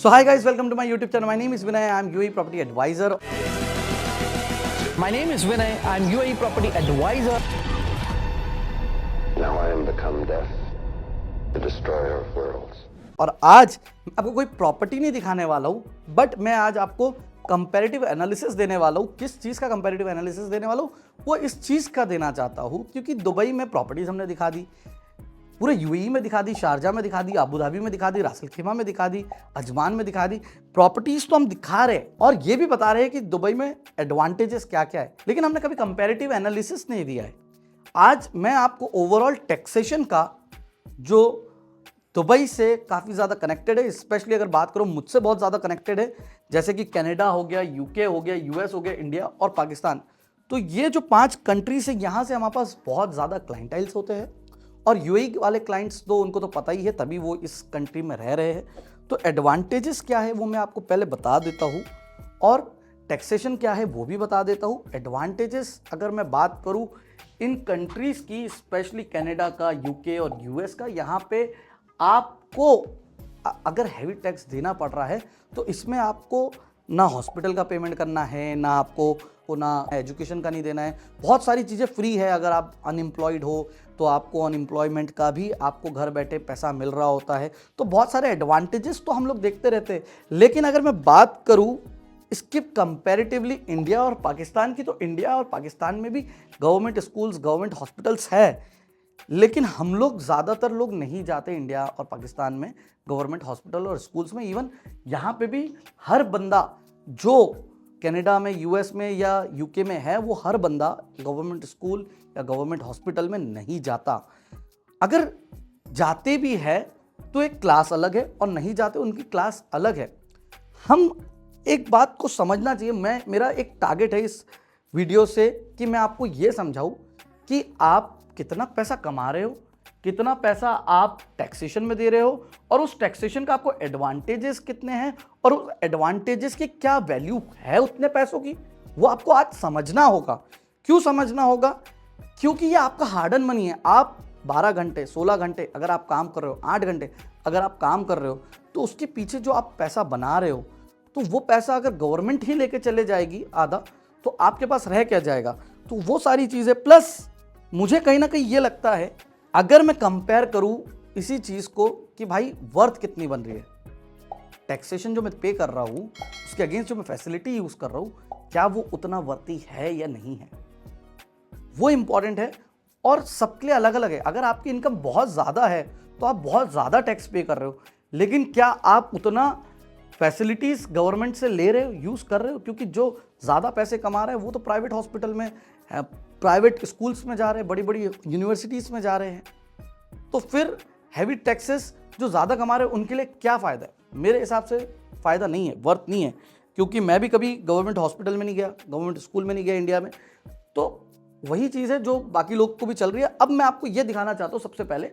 So hi guys, welcome to my YouTube channel. My name is Vinay. I am UAE Property Advisor. My name is Vinay. I'm UAE Property Advisor. Now I am become death, the destroyer of worlds. और आज मैं आपको कोई property नहीं दिखाने वाला हूँ, but मैं आज आपको कंपैरेटिव एनालिसिस देने वाला हूँ। किस चीज़ का कंपैरेटिव एनालिसिस देने वाला हूँ? वो इस चीज़ का देना चाहता हूँ क्योंकि दुबई में प्रॉपर्टीज हमने दिखा दी, पूरे यूएई में दिखा दी, शारजा में दिखा दी, अबू धाबी में दिखा दी, रासल खेमा में दिखा दी, अजमान में दिखा दी। प्रॉपर्टीज तो हम दिखा रहे हैं और ये भी बता रहे हैं कि दुबई में एडवांटेजेस क्या क्या है, लेकिन हमने कभी कंपैरेटिव एनालिसिस नहीं दिया है। आज मैं आपको ओवरऑल टैक्सेशन का, जो दुबई से काफ़ी ज़्यादा कनेक्टेड है, स्पेशली अगर बात करो मुझसे बहुत ज़्यादा कनेक्टेड है, जैसे कि कनाडा हो गया, यूके हो गया, यूएस हो गया, इंडिया और पाकिस्तान। तो ये जो 5 कंट्रीज है, यहाँ से हमारे पास बहुत ज़्यादा क्लाइंटाइल्स होते हैं और यूएई वाले क्लाइंट्स तो उनको तो पता ही है, तभी वो इस कंट्री में रह रहे हैं। तो एडवांटेजेस क्या है वो मैं आपको पहले बता देता हूँ और टैक्सेशन क्या है वो भी बता देता हूँ। एडवांटेजेस अगर मैं बात करूँ इन कंट्रीज़ की, स्पेशली कनाडा का, यूके और यूएस का, यहाँ पे आपको अगर हैवी टैक्स देना पड़ रहा है तो इसमें आपको ना हॉस्पिटल का पेमेंट करना है, ना आपको ना एजुकेशन का नहीं देना है, बहुत सारी चीज़ें फ्री है। अगर आप अनएम्प्लॉयड हो तो आपको अनएम्प्लॉयमेंट का भी आपको घर बैठे पैसा मिल रहा होता है। तो बहुत सारे एडवांटेजेस तो हम लोग देखते रहते हैं। लेकिन अगर मैं बात करूं इसके कंपैरेटिवली इंडिया और पाकिस्तान की, तो इंडिया और पाकिस्तान में भी गवर्नमेंट स्कूल्स, गवर्नमेंट हॉस्पिटल्स है, लेकिन हम लोग ज़्यादातर लोग नहीं जाते इंडिया और पाकिस्तान में गवर्नमेंट हॉस्पिटल और स्कूल्स में। इवन यहाँ पे भी हर बंदा जो कनाडा में, यूएस में या यूके में है, वो हर बंदा गवर्नमेंट स्कूल या गवर्नमेंट हॉस्पिटल में नहीं जाता। अगर जाते भी है तो एक क्लास अलग है और नहीं जाते उनकी क्लास अलग है। हम एक बात को समझना चाहिए। मेरा एक टारगेट है इस वीडियो से कि मैं आपको ये समझाऊं कि आप कितना पैसा कमा रहे हो, कितना पैसा आप टैक्सेशन में दे रहे हो और उस टैक्सेशन का आपको एडवांटेजेस कितने हैं और उस एडवांटेजेस की क्या वैल्यू है उतने पैसों की, वो आपको आज समझना होगा। क्यों समझना होगा? क्योंकि ये आपका हार्ड अर्न मनी है। आप 12 घंटे, 16 घंटे अगर आप काम कर रहे हो, 8 घंटे अगर आप काम कर रहे हो, तो उसके पीछे जो आप पैसा बना रहे हो, तो वो पैसा अगर गवर्नमेंट ही लेके चले जाएगी आधा, तो आपके पास रह क्या जाएगा? तो वो सारी चीज़ें, प्लस मुझे कहीं ना कहीं ये लगता है, अगर मैं कंपेयर करूं इसी चीज़ को कि भाई वर्थ कितनी बन रही है, टैक्सेशन जो मैं पे कर रहा हूं उसके अगेंस्ट जो मैं फैसिलिटी यूज़ कर रहा हूं, क्या वो उतना वर्ती है या नहीं है, वो इंपॉर्टेंट है। और सबके लिए अलग अलग है। अगर आपकी इनकम बहुत ज़्यादा है तो आप बहुत ज़्यादा टैक्स पे कर रहे हो, लेकिन क्या आप उतना फैसिलिटीज़ गवर्नमेंट से ले रहे हो, यूज़ कर रहे हो? क्योंकि जो ज़्यादा पैसे कमा रहे हैं वो तो प्राइवेट हॉस्पिटल में, प्राइवेट स्कूल्स में जा रहे हैं, बड़ी बड़ी यूनिवर्सिटीज़ में जा रहे हैं। तो फिर हैवी टैक्सेस जो ज़्यादा कमा रहे हैं उनके लिए क्या फ़ायदा है? मेरे हिसाब से फ़ायदा नहीं है, वर्थ नहीं है। क्योंकि मैं भी कभी गवर्नमेंट हॉस्पिटल में नहीं गया, गवर्नमेंट स्कूल में नहीं गया इंडिया में। तो वही चीज़ है जो बाकी लोग को भी चल रही है। अब मैं आपको ये दिखाना चाहता हूँ सबसे पहले,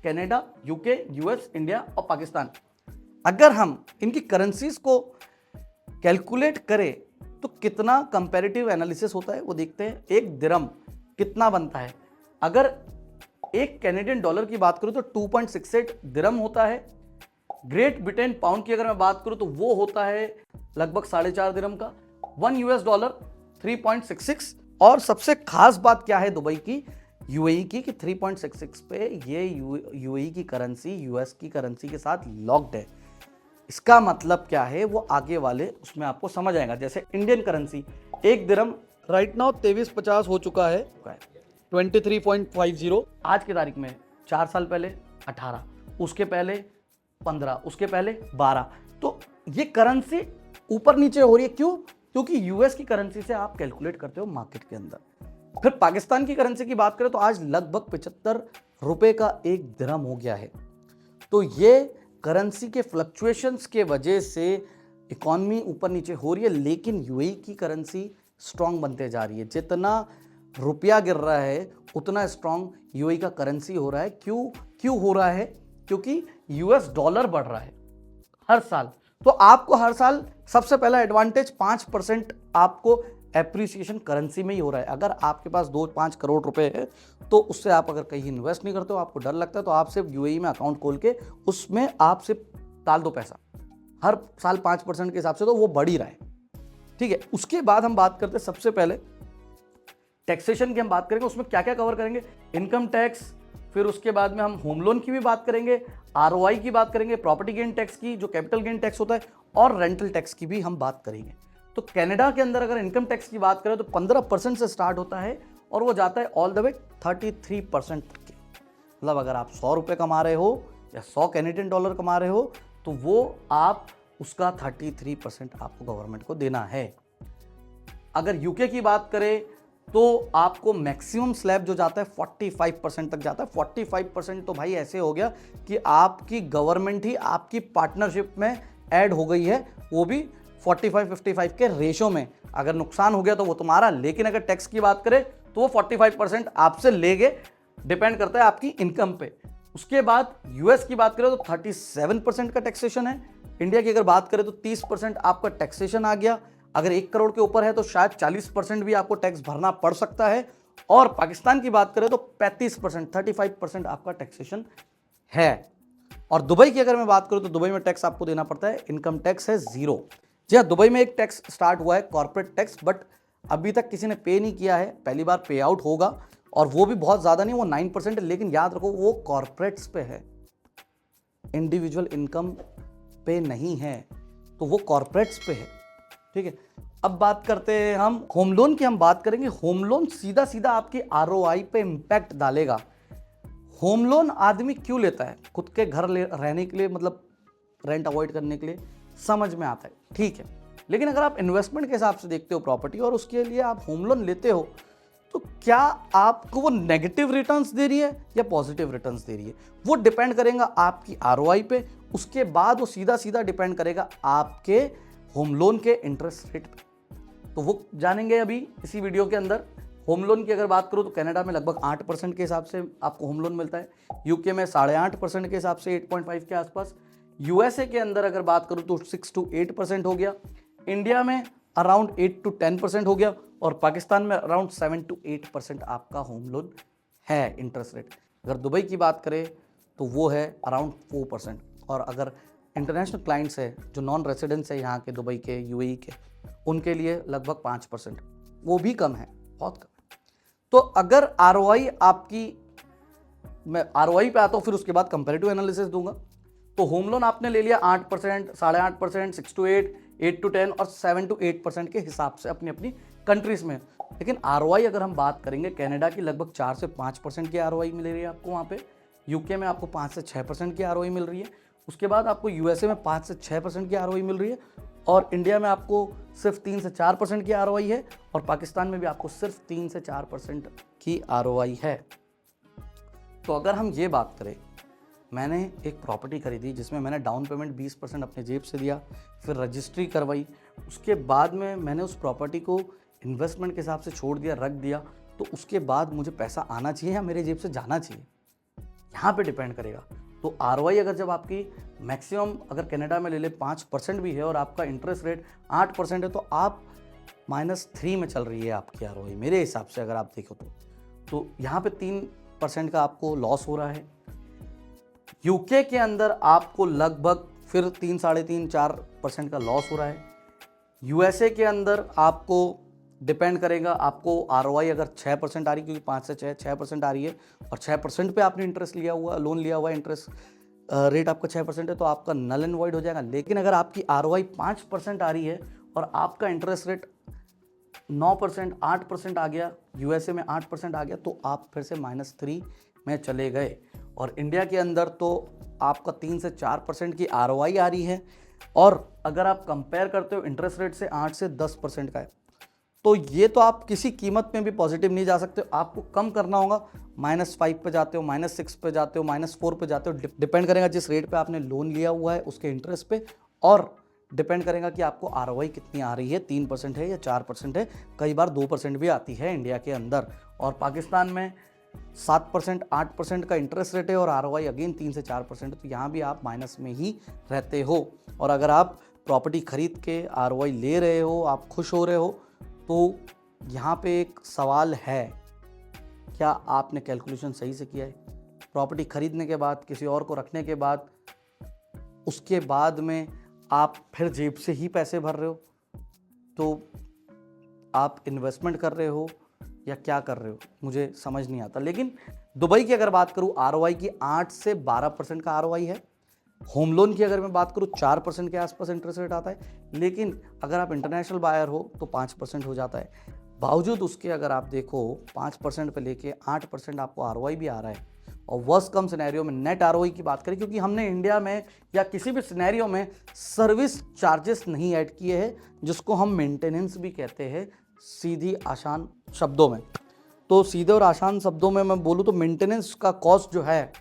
कनाडा, यूके, यूएस, इंडिया और पाकिस्तान, अगर हम इनकी करेंसीज को कैलकुलेट करें तो कितना कंपैरेटिव एनालिसिस होता है वो देखते हैं। एक दिरहम कितना बनता है? अगर एक कैनेडियन डॉलर की बात करूं तो 2.68 दिरहम होता है। ग्रेट ब्रिटेन पाउंड की अगर मैं बात करूं तो वो होता है लगभग 4.5 दिरहम का। 1 यूएस डॉलर 3.66। और सबसे खास बात क्या है दुबई की, यूएई की, कि 3.66 पे ये यूएई की करेंसी यूएस की करेंसी के साथ लॉक्ड है। इसका मतलब क्या है वो आगे वाले उसमें आपको समझ आएगा। जैसे इंडियन करेंसी, एक दिरहम राइट नाउ 23.50 हो चुका है, 23.50 आज की तारीख में। 4 साल पहले 18, उसके पहले 15, उसके पहले 12। तो ये करेंसी ऊपर नीचे हो रही है। क्यों? क्योंकि यूएस की करेंसी से आप कैलकुलेट करते हो मार्केट के अंदर। फिर पाकिस्तान की करेंसी की बात करें तो आज लगभग 75 रुपए का एक दिरहम हो गया है। तो ये करेंसी के फ्लक्चुएशंस के वजह से इकॉनमी ऊपर नीचे हो रही है, लेकिन यूएई की करेंसी स्ट्रांग बनते जा रही है। जितना रुपया गिर रहा है उतना स्ट्रांग यूएई का करेंसी हो रहा है। क्यों हो रहा है? क्योंकि यूएस डॉलर बढ़ रहा है हर साल। तो आपको हर साल सबसे पहला एडवांटेज 5% आपको एप्रिसिएशन करेंसी में ही हो रहा है। अगर आपके पास 2-5 करोड़ रुपए है तो उससे आप अगर कहीं इन्वेस्ट नहीं करते हो, आपको डर लगता है, तो आप सिर्फ यूएई में अकाउंट खोल के उसमें आप सिर्फ डाल दो पैसा, हर साल 5% के हिसाब से, तो वो बढ़ ही रहा है। ठीक है, उसके बाद हम बात करते हैं सबसे पहले टैक्सेशन की। हम बात करेंगे उसमें क्या क्या कवर करेंगे, इनकम टैक्स, फिर उसके बाद में हम होम लोन की भी बात करेंगे, आरओआई की बात करेंगे, प्रॉपर्टी गेन टैक्स की जो कैपिटल गेन टैक्स होता है, और रेंटल टैक्स की भी हम बात करेंगे। तो कनाडा के अंदर अगर इनकम टैक्स की बात करें तो 15% से स्टार्ट होता है और वो जाता है ऑल द वे 33% तक के। मतलब अगर आप 100 रुपये कमा रहे हो या 100 कैनेडियन डॉलर कमा रहे हो तो वो आप उसका 33% आपको गवर्नमेंट को देना है। अगर यूके की बात करें तो आपको मैक्सिमम स्लैब जो जाता है 45% तक जाता है। 45% तो भाई ऐसे हो गया कि आपकी गवर्नमेंट ही आपकी पार्टनरशिप में ऐड हो गई है, वो भी 45-55 के रेशो में। अगर नुकसान हो गया तो वो तुम्हारा, लेकिन अगर टैक्स की बात करें तो वो 45% आपसे लेगे, डिपेंड करता है आपकी इनकम पे। उसके बाद यूएस की बात करें तो 37% का टैक्सेशन है। इंडिया की अगर बात करें तो 30% आपका टैक्सेशन आ गया। अगर 1 करोड़ के ऊपर है तो शायद 40% भी आपको टैक्स भरना पड़ सकता है। और पाकिस्तान की बात करें तो 35%, 35% आपका टैक्सेशन है। और दुबई की अगर मैं बात करूं तो दुबई में टैक्स आपको देना पड़ता है, इनकम टैक्स है 0। जी हाँ, दुबई में एक टैक्स स्टार्ट हुआ है, कॉर्पोरेट टैक्स, बट अभी तक किसी ने पे नहीं किया है, पहली बार पे आउट होगा। और वो भी बहुत ज़्यादा नहीं, वो 9% है, लेकिन याद रखो वो कॉर्पोरेट्स पे है, इंडिविजुअल इनकम पे नहीं है, तो वो कॉर्पोरेट्स पे है। ठीक है, अब बात करते हैं हम होम लोन की। हम बात करेंगे होम लोन सीधा सीधा आपकी आरओआई पे इम्पैक्ट डालेगा। होम लोन आदमी क्यों लेता है? खुद के घर रहने के लिए, मतलब रेंट अवॉइड करने के लिए, समझ में आता है, ठीक है। लेकिन अगर आप इन्वेस्टमेंट के हिसाब से देखते हो प्रॉपर्टी और उसके लिए आप होम लोन लेते हो, तो क्या आपको वो नेगेटिव रिटर्न्स दे रही है या पॉजिटिव रिटर्न्स दे रही है, वो डिपेंड करेगा आपकी आरओआई पे। उसके बाद वो सीधा सीधा डिपेंड करेगा आपके होम लोन के इंटरेस्ट रेट पे। तो वो जानेंगे अभी इसी वीडियो के अंदर। होम लोन की अगर बात करूँ तो कनाडा में लगभग 8% के हिसाब से आपको होम लोन मिलता है, यूके में 8.5% के हिसाब से 8.5 के आसपास, यूएसए के अंदर अगर बात करूँ तो 6 to 8% हो गया, इंडिया में अराउंड 8 to 10% हो गया, और पाकिस्तान में अराउंड 7 to 8% आपका होम लोन है इंटरेस्ट रेट। अगर दुबई की बात करें तो वो है अराउंड 4%, और अगर इंटरनेशनल क्लाइंट्स है जो नॉन रेसिडेंट्स है यहाँ के, दुबई के, यूएई के, उनके लिए लगभग 5%, वो भी कम है, बहुत कम है। तो अगर आरओआई आपकी, मैं आरओआई पे आता हूँ, फिर उसके बाद कंपैरेटिव एनालिसिस दूंगा। तो होम लोन आपने ले लिया 8%, 8.5%, 6 to 8, 8 to 10 और 7 to 8% के हिसाब से अपनी अपनी कंट्रीज में। लेकिन आरओआई अगर हम बात करेंगे, कनाडा की लगभग 4 से 5% की आरओआई मिल रही है आपको वहाँ पे, यूके में आपको 5 से 6% की आरओआई मिल रही है, उसके बाद आपको यूएसए में 5 से 6% की आरओआई मिल रही है, और इंडिया में आपको सिर्फ 3 से 4% की आरओआई है, और पाकिस्तान में भी आपको सिर्फ 3 से 4% की आरओआई है। तो अगर हम ये बात करें, मैंने एक प्रॉपर्टी खरीदी जिसमें मैंने डाउन पेमेंट 20% अपने जेब से दिया, फिर रजिस्ट्री करवाई, उसके बाद में मैंने उस प्रॉपर्टी को इन्वेस्टमेंट के हिसाब से छोड़ दिया, रख दिया, तो उसके बाद मुझे पैसा आना चाहिए या मेरे जेब से जाना चाहिए, यहाँ पे डिपेंड करेगा। तो आरओआई अगर जब आपकी मैक्सिमम अगर कनाडा में ले ले 5% भी है और आपका इंटरेस्ट रेट 8% है, तो आप -3 में चल रही है आपकी आरओआई मेरे हिसाब से, अगर आप देखो तो यहाँ पे 3% का आपको लॉस हो रहा है। यूके के अंदर आपको लगभग फिर 3, 3.5, 4% का लॉस हो रहा है। यूएसए के अंदर आपको डिपेंड करेगा, आपको आरओआई अगर 6% आ रही, क्योंकि 5 से 6% आ रही है, और 6% पे आपने इंटरेस्ट लिया हुआ, लोन लिया हुआ, इंटरेस्ट रेट आपका 6% है, तो आपका नल एंड वॉइड हो जाएगा। लेकिन अगर आपकी आरओआई 5% आ रही है और आपका इंटरेस्ट रेट 9%, 8% आ गया, यूएसए में 8% आ गया, तो आप फिर से -3 में चले गए। और इंडिया के अंदर तो आपका 3 से 4% की आरओआई आ रही है, और अगर आप कंपेयर करते हो इंटरेस्ट रेट से 8 से 10% का है, तो ये तो आप किसी कीमत में भी पॉजिटिव नहीं जा सकते, आपको कम करना होगा। -5 पे जाते हो, -6 पे जाते हो, -4 पे जाते हो, डिपेंड करेगा जिस रेट पे आपने लोन लिया हुआ है उसके इंटरेस्ट पे, और डिपेंड करेगा कि आपको आरओआई कितनी आ रही है, 3% है या 4% है, कई बार 2% भी आती है इंडिया के अंदर। और पाकिस्तान में 7%, 8% का इंटरेस्ट रेट है और आरओआई अगेन 3 से 4%, तो यहाँ भी आप माइनस में ही रहते हो। और अगर आप प्रॉपर्टी खरीद के आरओआई ले रहे हो, आप खुश हो रहे हो, तो यहाँ पे एक सवाल है, क्या आपने कैलकुलेशन सही से किया है? प्रॉपर्टी खरीदने के बाद, किसी और को रखने के बाद, उसके बाद में आप फिर जेब से ही पैसे भर रहे हो, तो आप इन्वेस्टमेंट कर रहे हो या क्या कर रहे हो, मुझे समझ नहीं आता। लेकिन दुबई की अगर बात करूं, आरओआई की 8 से 12% का आरओआई है। होम लोन की अगर मैं बात करूं 4% के आसपास इंटरेस्ट रेट आता है, लेकिन अगर आप इंटरनेशनल बायर हो तो 5% हो जाता है। बावजूद उसके अगर आप देखो 5% पे लेके 8% आपको आरओआई भी आ रहा है। और वर्स्ट कम सिनेरियो में नेट आरओआई की बात करें, क्योंकि हमने इंडिया में या किसी भी सिनेरियो में सर्विस चार्जेस नहीं ऐड किए हैं, जिसको हम मेंटेनेंस भी कहते हैं सीधी आसान शब्दों में। तो सीधे और आसान शब्दों में मैं बोलूँ तो मेंटेनेंस का कॉस्ट जो है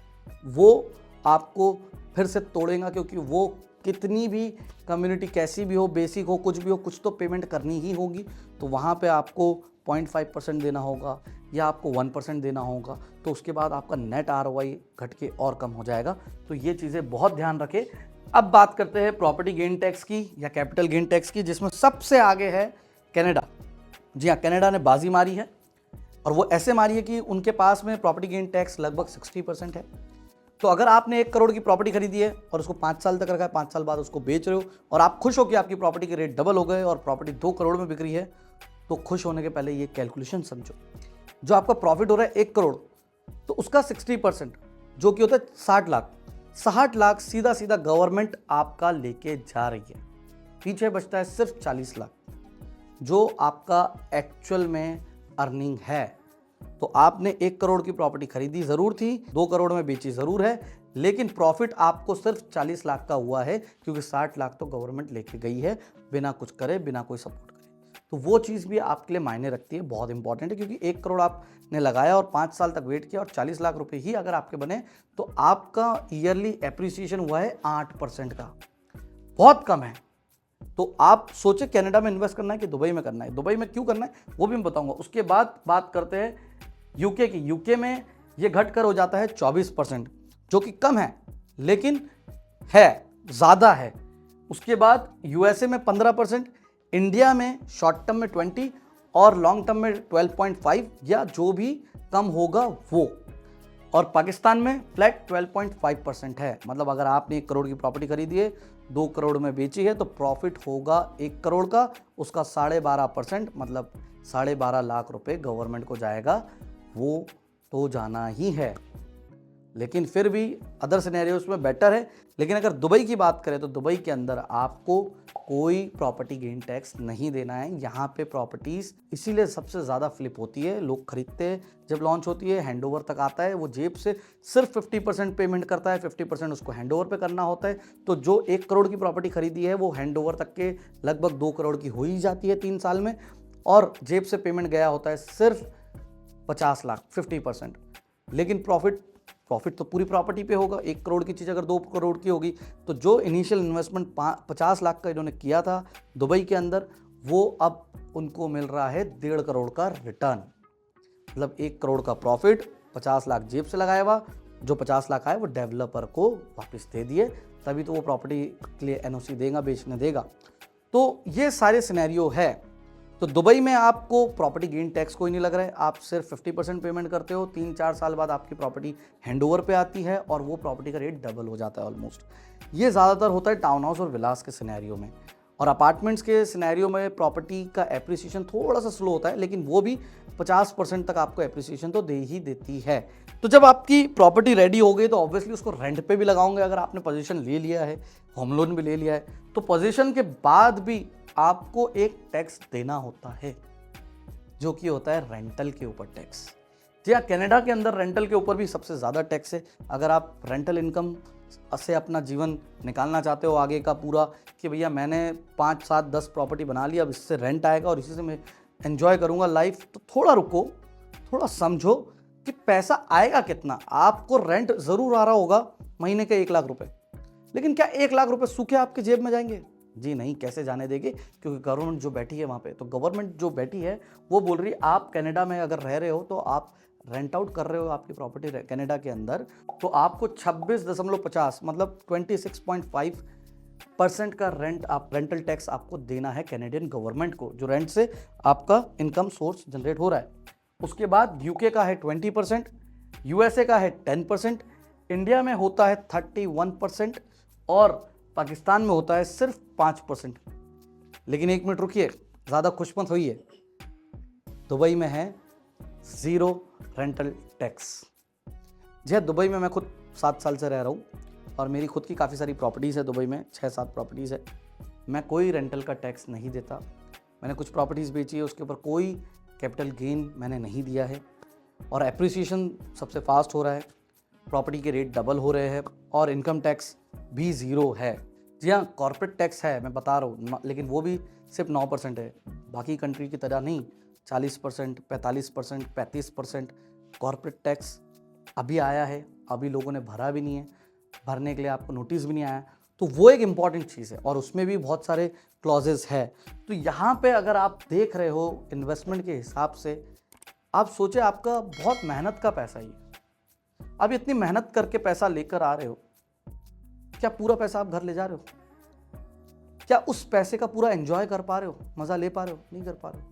वो आपको फिर से तोड़ेगा, क्योंकि वो कितनी भी कम्युनिटी कैसी भी हो, बेसिक हो, कुछ भी हो, कुछ तो पेमेंट करनी ही होगी। तो वहाँ पे आपको 0.5% देना होगा या आपको 1% देना होगा, तो उसके बाद आपका नेट आरओआई घट के और कम हो जाएगा। तो ये चीज़ें बहुत ध्यान रखें। अब बात करते हैं प्रॉपर्टी गेन टैक्स की या कैपिटल गेन टैक्स की, जिसमें सबसे आगे है कनाडा। जी हाँ, कनाडा ने बाजी मारी है और वो ऐसे मारी है कि उनके पास में प्रॉपर्टी गेन टैक्स लगभग 60% है। तो अगर आपने 1 करोड़ की प्रॉपर्टी खरीदी है और उसको 5 साल तक रखा है, 5 साल बाद उसको बेच रहे हो और आप खुश हो कि आपकी प्रॉपर्टी के रेट डबल हो गए और प्रॉपर्टी 2 करोड़ में बिक रही है, तो खुश होने के पहले ये कैलकुलेशन समझो। जो आपका प्रॉफिट हो रहा है 1 करोड़, तो उसका 60% जो कि होता है 60 लाख, 60 लाख सीधा सीधा गवर्नमेंट आपका लेके जा रही है। पीछे बचता है सिर्फ 40 लाख जो आपका एक्चुअल में अर्निंग है। तो आपने 1 करोड़ की प्रॉपर्टी खरीदी जरूर थी, 2 करोड़ में बेची जरूर है, लेकिन प्रॉफिट आपको सिर्फ 40 लाख का हुआ है, क्योंकि 60 लाख तो गवर्नमेंट लेके गई है बिना कुछ करे, बिना कोई सपोर्ट करे। तो वो चीज़ भी आपके लिए मायने रखती है, बहुत इंपॉर्टेंट है, क्योंकि 1 करोड़ आपने लगाया और 5 साल तक वेट किया और 40 लाख रुपए ही अगर आपके बने, तो आपका ईयरली एप्रिसिएशन हुआ है 8% का, बहुत कम है। तो आप सोचे कनाडा में इन्वेस्ट करना है कि दुबई में करना है, दुबई में क्यों करना है वो भी मैं बताऊंगा। उसके बाद बात करते हैं यूके की। यूके में ये घटकर हो जाता है 24%, जो कि कम है लेकिन है, ज़्यादा है। उसके बाद यूएसए में 15%, इंडिया में शॉर्ट टर्म में 20 और लॉन्ग टर्म में 12.5 या जो भी कम होगा वो। और पाकिस्तान में फ्लैट 12.5% है। मतलब अगर आपने 1 करोड़ की प्रॉपर्टी खरीदी है, 2 करोड़ में बेची है, तो प्रॉफिट होगा 1 करोड़ का, उसका 12.5% मतलब 12.5 लाख रुपए गवर्नमेंट को जाएगा। वो तो जाना ही है, लेकिन फिर भी अदर सिनेरियोस में बेटर है। लेकिन अगर दुबई की बात करें तो दुबई के अंदर आपको कोई प्रॉपर्टी गेन टैक्स नहीं देना है। यहाँ पे प्रॉपर्टीज इसीलिए सबसे ज़्यादा फ्लिप होती है, लोग खरीदते हैं, जब लॉन्च होती है हैंडओवर तक आता है, वो जेब से सिर्फ 50% पेमेंट करता है, 50% उसको हैंडओवर पे करना होता है। तो जो 1 करोड़ की प्रॉपर्टी खरीदी है वो हैंडओवर तक के लगभग 2 करोड़ की हो ही जाती है 3 साल में, और जेब से पेमेंट गया होता है सिर्फ 50 लाख, 50%। लेकिन प्रॉफिट तो पूरी प्रॉपर्टी पे होगा। 1 करोड़ की चीज़ अगर 2 करोड़ की होगी, तो जो इनिशियल इन्वेस्टमेंट 50 लाख का इन्होंने किया था दुबई के अंदर, वो अब उनको मिल रहा है 1.5 करोड़ का रिटर्न। मतलब 1 करोड़ का प्रॉफिट, 50 लाख जेब से लगाया हुआ, जो 50 लाख आए वो डेवलपर को वापस दे दिए, तभी तो वो प्रॉपर्टी के लिए एनओसी देगा, बेचने देगा। तो ये सारे सिनेरियो है। तो दुबई में आपको प्रॉपर्टी गेन टैक्स कोई नहीं लग रहा है, आप सिर्फ 50% पेमेंट करते हो, 3-4 साल बाद आपकी प्रॉपर्टी हैंडओवर पे आती है और वो प्रॉपर्टी का रेट डबल हो जाता है ऑलमोस्ट। ये ज़्यादातर होता है टाउन हाउस और विलास के सिनेरियो में, और अपार्टमेंट्स के सिनेरियो में प्रॉपर्टी का एप्रिसिएशन थोड़ा सा स्लो होता है, लेकिन वो भी 50% तक आपको एप्रिसिएशन तो दे ही देती है। तो जब आपकी प्रॉपर्टी रेडी हो गई तो ऑब्वियसली उसको रेंट पे भी लगाओगे। अगर आपने पोजीशन ले लिया है, होम लोन भी ले लिया है, तो पोजीशन के बाद भी आपको एक टैक्स देना होता है, जो कि होता है रेंटल के ऊपर टैक्स। जी हाँ, कनाडा के अंदर रेंटल के ऊपर भी सबसे ज़्यादा टैक्स है। अगर आप रेंटल इनकम से अपना जीवन निकालना चाहते हो आगे का पूरा, कि भैया मैंने 5, 7, 10 प्रॉपर्टी बना लिया, अब इससे रेंट आएगा और इसी से मैं एंजॉय करूँगा लाइफ, तो थोड़ा रुको, थोड़ा समझो कि पैसा आएगा कितना। आपको रेंट ज़रूर आ रहा होगा महीने के 1 लाख रुपए, लेकिन क्या 1 लाख रुपए सूखे आपके जेब में जाएंगे? जी नहीं, कैसे जाने देंगे, क्योंकि गवर्नमेंट जो बैठी है वहाँ पे, तो गवर्नमेंट जो बैठी है वो बोल रही है आप कनाडा में अगर रह रहे हो तो आप रेंट आउट कर रहे हो आपकी प्रॉपर्टी कनाडा के अंदर, तो आपको 26.50 मतलब 26.5% का रेंटल टैक्स आपको देना है कैनेडियन गवर्नमेंट को, जो रेंट से आपका इनकम सोर्स जनरेट हो रहा है। उसके बाद यूके का है 20%, यूएसए का है 10%, इंडिया में होता है 31% और पाकिस्तान में होता है सिर्फ 5%। लेकिन एक मिनट रुकिए, ज़्यादा खुश मत होइए, दुबई में है 0 रेंटल टैक्स। जी हाँ, दुबई में मैं खुद 7 साल से रह रहा हूँ और मेरी खुद की काफ़ी सारी प्रॉपर्टीज़ है दुबई में, 6-7 प्रॉपर्टीज़ है। मैं कोई रेंटल का टैक्स नहीं देता। मैंने कुछ प्रॉपर्टीज़ बेची है, उसके ऊपर कोई कैपिटल गेन मैंने नहीं दिया है और एप्रिसिएशन सबसे फास्ट हो रहा है, प्रॉपर्टी के रेट डबल हो रहे हैं और इनकम टैक्स भी 0 है। जी हाँ, कॉर्पोरेट टैक्स है, मैं बता रहा हूँ, लेकिन वो भी सिर्फ 9% है। बाकी कंट्री की तरह नहीं, 40%, 45%, 35% कॉर्पोरेट टैक्स अभी आया है, अभी लोगों ने भरा भी नहीं है, भरने के लिए आपको नोटिस भी नहीं आया। तो वो एक इम्पॉर्टेंट चीज़ है और उसमें भी बहुत सारे क्लॉजेस है। तो यहाँ पे अगर आप देख रहे हो इन्वेस्टमेंट के हिसाब से, आप सोचे आपका बहुत मेहनत का पैसा ही है। अब इतनी मेहनत करके पैसा लेकर आ रहे हो, क्या पूरा पैसा आप घर ले जा रहे हो? क्या उस पैसे का पूरा एंजॉय कर पा रहे हो, मज़ा ले पा रहे हो? नहीं कर पा रहे हो।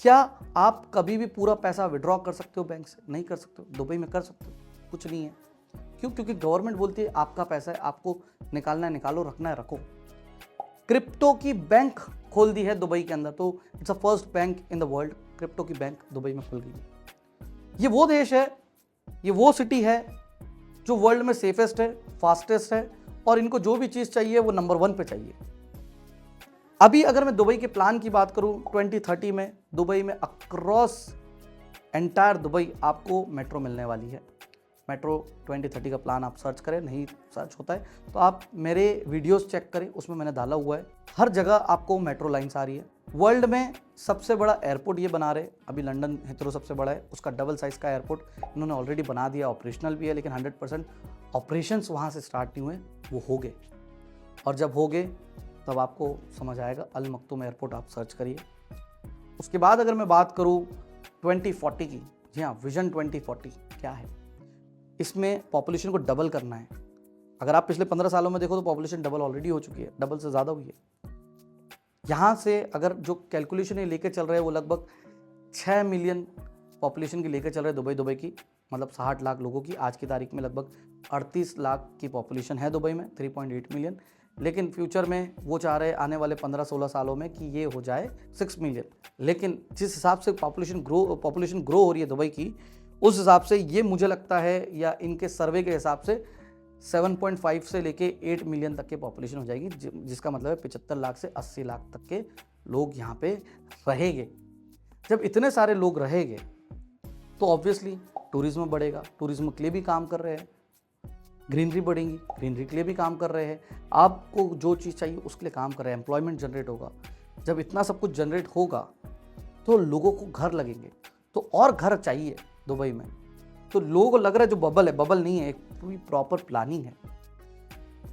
क्या आप कभी भी पूरा पैसा विड्रॉ कर सकते हो बैंक से? नहीं कर सकते हो। दुबई में कर सकते हो, कुछ नहीं है। क्यों? क्योंकि गवर्नमेंट बोलती है आपका पैसा है, आपको निकालना है निकालो, रखना है रखो। क्रिप्टो की बैंक खोल दी है दुबई के अंदर, तो it's a first bank in the world. Crypto की बैंक दुबई में खुल गई। ये वो देश है, ये वो सिटी है जो वर्ल्ड में सेफेस्ट है, फास्टेस्ट है और इनको जो भी चीज़ चाहिए वो नंबर 1 पे चाहिए। अभी अगर मैं दुबई के प्लान की बात करूं, 2030 में दुबई में अक्रॉस एंटायर दुबई आपको मेट्रो मिलने वाली है। मेट्रो 2030 का प्लान आप सर्च करें, नहीं सर्च होता है तो आप मेरे वीडियोस चेक करें, उसमें मैंने डाला हुआ है। हर जगह आपको मेट्रो लाइन्स आ रही है। वर्ल्ड में सबसे बड़ा एयरपोर्ट ये बना रहे, अभी लंदन हिथरो सबसे बड़ा है, उसका डबल साइज़ का एयरपोर्ट इन्होंने ऑलरेडी बना दिया, ऑपरेशनल भी है, लेकिन 100% ऑपरेशंस वहाँ से स्टार्ट नहीं हुए, वो हो गए। और जब हो गए तब आपको समझ आएगा। अल मक्तूम एयरपोर्ट आप सर्च करिए। उसके बाद अगर मैं बात करूँ 2040 की, जी हाँ, विजन 2040 क्या है? इसमें पॉपुलेशन को डबल करना है। अगर आप पिछले 15 सालों में देखो तो पॉपुलेशन डबल ऑलरेडी हो चुकी है, डबल से ज़्यादा हुई है। यहाँ से अगर जो कैलकुलेशन ये लेके चल रहे हैं वो लगभग 6 मिलियन पॉपुलेशन की लेकर चल रहे हैं दुबई की, मतलब 60 लाख लोगों की। आज की तारीख में लगभग 38 लाख की पॉपुलेशन है दुबई में, 3.8 मिलियन। लेकिन फ्यूचर में वो चाह रहे हैं आने वाले 15-16 सालों में कि ये हो जाए 6 मिलियन। लेकिन जिस हिसाब से पॉपुलेशन ग्रो हो रही है दुबई की, उस हिसाब से ये मुझे लगता है, या इनके सर्वे के हिसाब से 7.5 से लेके 8 मिलियन तक की पॉपुलेशन हो जाएगी, जिसका मतलब है 75 लाख से 80 लाख तक के लोग यहाँ पे रहेंगे। जब इतने सारे लोग रहेंगे तो ऑब्वियसली टूरिज्म बढ़ेगा, टूरिज्म के लिए भी काम कर रहे हैं, ग्रीनरी बढ़ेंगी, ग्रीनरी के लिए भी काम कर रहे हैं, आपको जो चीज़ चाहिए उसके लिए काम कर रहे हैं, एम्प्लॉयमेंट जनरेट होगा। जब इतना सब कुछ जनरेट होगा तो लोगों को घर लगेंगे, तो और घर चाहिए दुबई में। तो लोगों को लग रहा है जो बबल है, बबल नहीं है, एक पूरी प्रॉपर प्लानिंग है।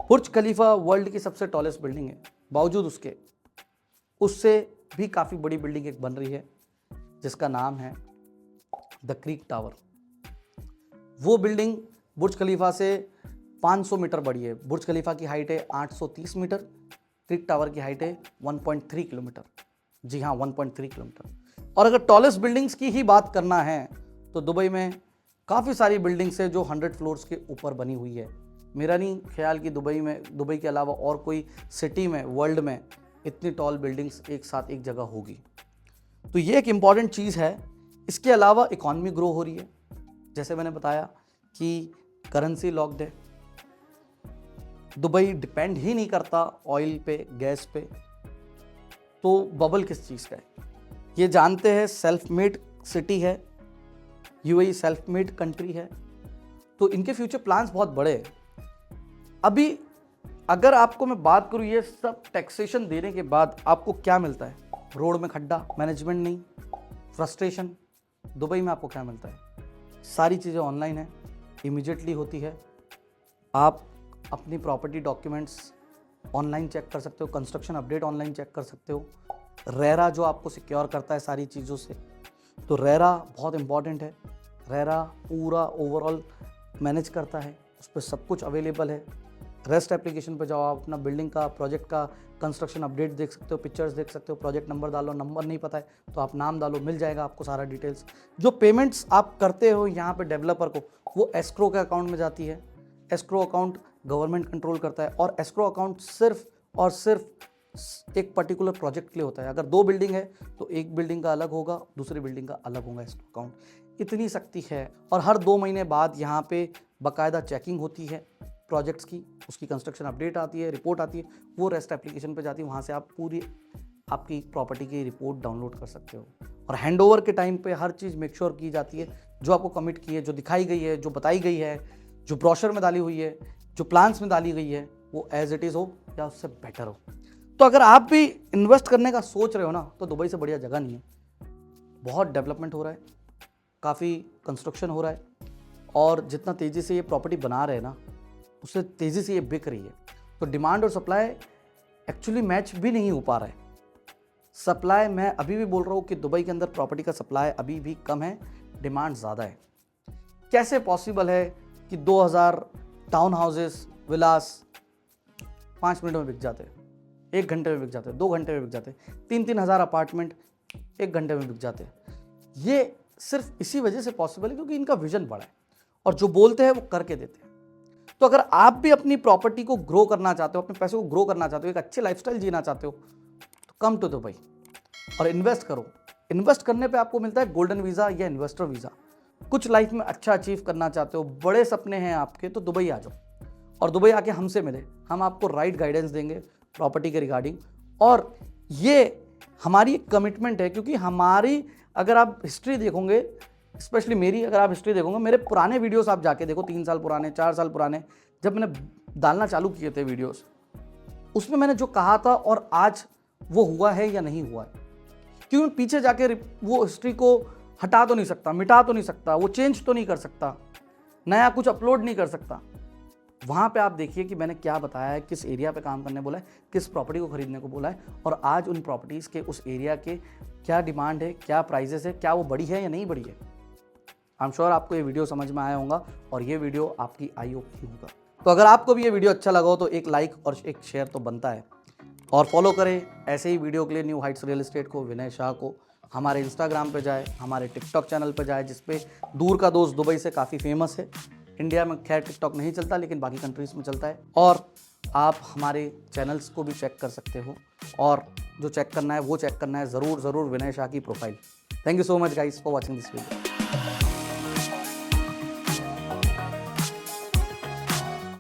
बुर्ज खलीफा वर्ल्ड की सबसे टॉलेस्ट बिल्डिंग है, बावजूद उसके उससे भी काफ़ी बड़ी बिल्डिंग एक बन रही है जिसका नाम है द क्रीक टावर। वो बिल्डिंग बुर्ज खलीफा से 500 मीटर बड़ी है। बुर्ज खलीफा की हाइट है 830 मीटर, क्रीक टावर की हाइट है 1.3 किलोमीटर। जी हाँ, 1.3 किलोमीटर। और अगर टॉलेस्ट बिल्डिंग्स की ही बात करना है तो दुबई में काफ़ी सारी बिल्डिंग्स है जो 100 फ्लोर्स के ऊपर बनी हुई है। मेरा नहीं ख्याल कि दुबई के अलावा और कोई सिटी में वर्ल्ड में इतनी टॉल बिल्डिंग्स एक साथ एक जगह होगी। तो ये एक इम्पॉर्टेंट चीज़ है। इसके अलावा इकॉनमी ग्रो हो रही है, जैसे मैंने बताया कि करेंसी लॉक्ड है, दुबई डिपेंड ही नहीं करता ऑयल पे, गैस पे, तो बबल किस चीज़ का है ये जानते हैं। सेल्फ मेड सिटी है, यूएई सेल्फ मेड कंट्री है, तो इनके फ्यूचर प्लान्स बहुत बड़े हैं। अभी अगर आपको मैं बात करूँ ये सब टैक्सेशन देने के बाद आपको क्या मिलता है? रोड में खड्डा, मैनेजमेंट नहीं, फ्रस्ट्रेशन। दुबई में आपको क्या मिलता है? सारी चीज़ें ऑनलाइन है, इमीडिएटली होती है। आप अपनी प्रॉपर्टी डॉक्यूमेंट्स ऑनलाइन चेक कर सकते हो, कंस्ट्रक्शन अपडेट ऑनलाइन चेक कर सकते हो। रेरा जो आपको सिक्योर करता है सारी चीज़ों से, तो रेरा बहुत इंपॉर्टेंट है। रेरा पूरा ओवरऑल मैनेज करता है, उस पर सब कुछ अवेलेबल है। रेस्ट एप्लीकेशन पर जाओ, आप अपना बिल्डिंग का, प्रोजेक्ट का कंस्ट्रक्शन अपडेट देख सकते हो, पिक्चर्स देख सकते हो, प्रोजेक्ट नंबर डालो, नंबर नहीं पता है तो आप नाम डालो, मिल जाएगा आपको सारा डिटेल्स। जो पेमेंट्स आप करते हो यहाँ पे डेवलपर को, वो एस्क्रो के अकाउंट में जाती है। एस्क्रो अकाउंट गवर्नमेंट कंट्रोल करता है, और एस्क्रो अकाउंट सिर्फ और सिर्फ एक पर्टिकुलर प्रोजेक्ट के लिए होता है। अगर 2 बिल्डिंग है तो एक बिल्डिंग का अलग होगा, दूसरी बिल्डिंग का अलग होगा एस्क्रो अकाउंट। इतनी शक्ति है। और हर 2 महीने बाद यहाँ पे बाकायदा चेकिंग होती है प्रोजेक्ट्स की, उसकी कंस्ट्रक्शन अपडेट आती है, रिपोर्ट आती है, वो रेस्ट एप्लीकेशन पे जाती है। वहाँ से आप पूरी आपकी प्रॉपर्टी की रिपोर्ट डाउनलोड कर सकते हो। और हैंडओवर के टाइम पे हर चीज़ मेक श्योर की जाती है, जो आपको कमिट की है, जो दिखाई गई है, जो बताई गई है, जो ब्रोशर में डाली हुई है, जो प्लान्स में डाली गई है, वो एज इट इज़ हो या उससे बेटर हो। तो अगर आप भी इन्वेस्ट करने का सोच रहे हो ना, तो दुबई से बढ़िया जगह नहीं है। बहुत डेवलपमेंट हो रहा है, काफ़ी कंस्ट्रक्शन हो रहा है, और जितना तेज़ी से ये प्रॉपर्टी बना रहे हैं ना, उससे तेज़ी से ये बिक रही है। तो डिमांड और सप्लाई एक्चुअली मैच भी नहीं हो पा रहा है। सप्लाई, मैं अभी भी बोल रहा हूँ कि दुबई के अंदर प्रॉपर्टी का सप्लाई अभी भी कम है, डिमांड ज़्यादा है। कैसे पॉसिबल है कि 2000 टाउन हाउसेस, विलास 5 मिनट में बिक जाते हैं, 1 घंटे में बिक जाते हैं, 2 घंटे में बिक जाते हैं, 3-3 हज़ार अपार्टमेंट 1 घंटे में बिक जाते हैं। ये सिर्फ इसी वजह से पॉसिबल है क्योंकि इनका विजन बड़ा है, और जो बोलते हैं वो करके देते हैं। तो अगर आप भी अपनी प्रॉपर्टी को ग्रो करना चाहते हो, अपने पैसे को ग्रो करना चाहते हो, एक अच्छे लाइफस्टाइल जीना चाहते हो, तो कम टू दुबई और इन्वेस्ट करो। इन्वेस्ट करने पे आपको मिलता है गोल्डन वीज़ा या इन्वेस्टर वीज़ा। कुछ लाइफ में अच्छा अचीव करना चाहते हो, बड़े सपने हैं आपके, तो दुबई आ जाओ और दुबई आके हमसे मिले। हम आपको राइट गाइडेंस देंगे प्रॉपर्टी के रिगार्डिंग, और ये हमारी एक कमिटमेंट है। क्योंकि हमारी, अगर आप हिस्ट्री देखोगे, स्पेशली मेरी अगर आप हिस्ट्री देखोगे, मेरे पुराने वीडियोस आप जाके देखो, 3 साल पुराने, 4 साल पुराने, जब मैंने डालना चालू किए थे वीडियोस, उसमें मैंने जो कहा था और आज वो हुआ है या नहीं हुआ है। क्योंकि मैं पीछे जाके वो हिस्ट्री को हटा तो नहीं सकता, मिटा तो नहीं सकता, वो चेंज तो नहीं कर सकता, नया कुछ अपलोड नहीं कर सकता। वहाँ पे आप देखिए कि मैंने क्या बताया है, किस एरिया पे काम करने बोला है, किस प्रॉपर्टी को खरीदने को बोला है, और आज उन प्रॉपर्टीज़ के उस एरिया के क्या डिमांड है, क्या प्राइजेस है, क्या वो बड़ी है या नहीं बड़ी है। आई एम श्योर आपको ये वीडियो समझ में आया होगा और ये वीडियो आपकी आई ओपनिंग होगा। तो अगर आपको भी ये वीडियो अच्छा लगा हो तो एक लाइक और एक शेयर तो बनता है, और फॉलो करें ऐसे ही वीडियो के लिए न्यू हाइट्स रियल एस्टेट को, विनय शाह को। हमारे इंस्टाग्राम पे जाए, हमारे टिकटॉक चैनल पे जाए, जिसपे दूर का दोस्त दुबई से काफ़ी फेमस है। इंडिया में खैर टिकटॉक नहीं चलता, लेकिन बाकी कंट्रीज़ में चलता है। और आप हमारे चैनल्स को भी चेक कर सकते हो, और जो चेक करना है वो चेक करना है ज़रूर विनय शाह की profile. Thank you so much guys for watching this video.